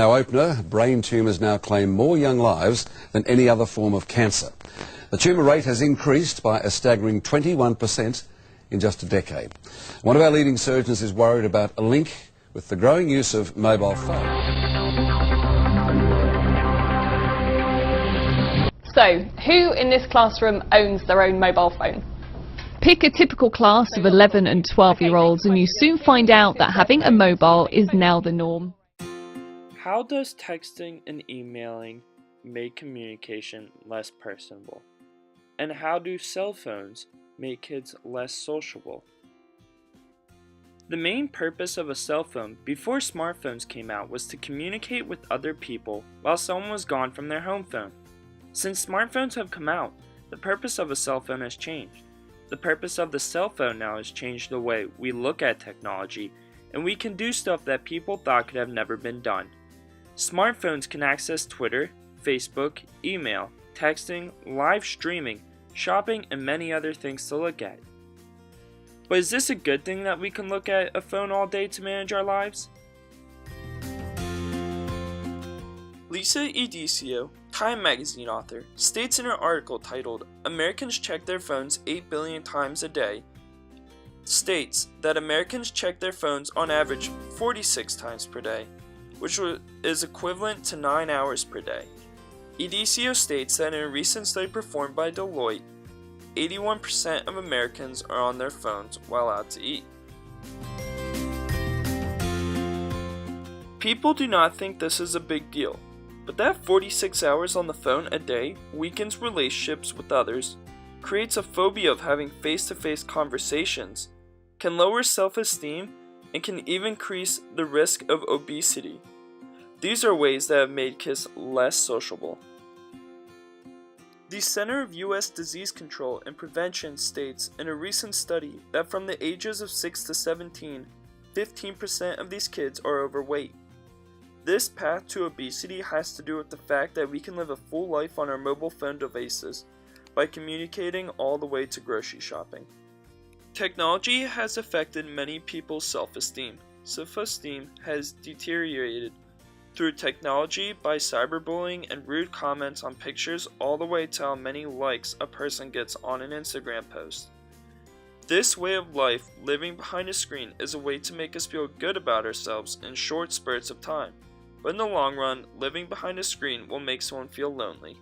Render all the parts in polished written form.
Now opener, brain tumours now claim more young lives than any other form of cancer. The tumour rate has increased by a staggering 21% in just a decade. One of our leading surgeons is worried about a link with the growing use of mobile phones. So, who in this classroom owns their own mobile phone? Pick a typical class of 11 and 12-year-olds and you soon find out that having a mobile is now the norm. How does texting and emailing make communication less personable? And how do cell phones make kids less sociable? The main purpose of a cell phone before smartphones came out was to communicate with other people while someone was gone from their home phone. Since smartphones have come out, the purpose of a cell phone has changed. The purpose of the cell phone now has changed the way we look at technology, and we can do stuff that people thought could have never been done. Smartphones can access Twitter, Facebook, email, texting, live streaming, shopping, and many other things to look at. But is this a good thing that we can look at a phone all day to manage our lives? Lisa Edicio, Time magazine author, states in her article titled "Americans Check Their Phones 8 Billion Times a Day," states that Americans check their phones on average 46 times per day, which is equivalent to 9 hours per day. Edicio states that in a recent study performed by Deloitte, 81% of Americans are on their phones while out to eat. People do not think this is a big deal, but that 46 hours on the phone a day weakens relationships with others, creates a phobia of having face-to-face conversations, can lower self-esteem, and can even increase the risk of obesity. These are ways that have made kids less sociable. The Center of U.S. Disease Control and Prevention states in a recent study that from the ages of 6 to 17, 15% of these kids are overweight. This path to obesity has to do with the fact that we can live a full life on our mobile phone devices by communicating all the way to grocery shopping. Technology has affected many people's self-esteem. Self-esteem has deteriorated through technology by cyberbullying and rude comments on pictures all the way to how many likes a person gets on an Instagram post. This way of life, living behind a screen, is a way to make us feel good about ourselves in short spurts of time, but in the long run, living behind a screen will make someone feel lonely.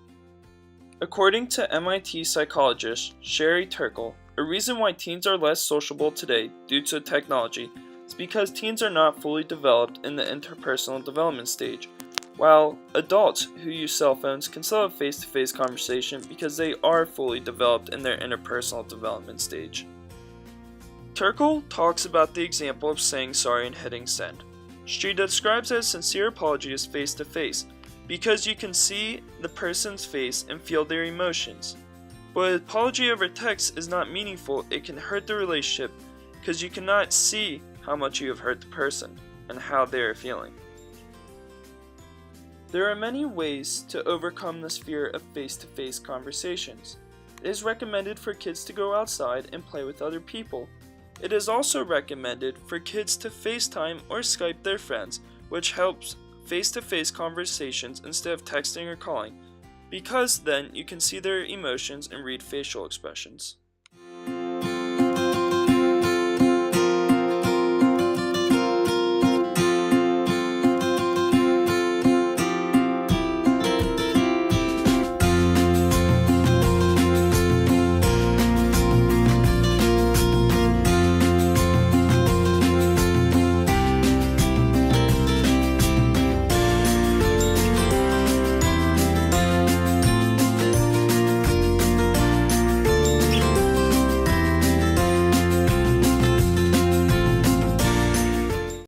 According to MIT psychologist Sherry Turkle, a reason why teens are less sociable today due to technology is because teens are not fully developed in the interpersonal development stage, while adults who use cell phones can still have face-to-face conversation because they are fully developed in their interpersonal development stage. Turkle talks about the example of saying sorry and hitting send. She describes a sincere apology as face-to-face because you can see the person's face and feel their emotions. But an apology over text is not meaningful. It can hurt the relationship because you cannot see how much you have hurt the person and how they are feeling. There are many ways to overcome this fear of face-to-face conversations. It is recommended for kids to go outside and play with other people. It is also recommended for kids to FaceTime or Skype their friends, which helps face-to-face conversations instead of texting or calling, because then you can see their emotions and read facial expressions.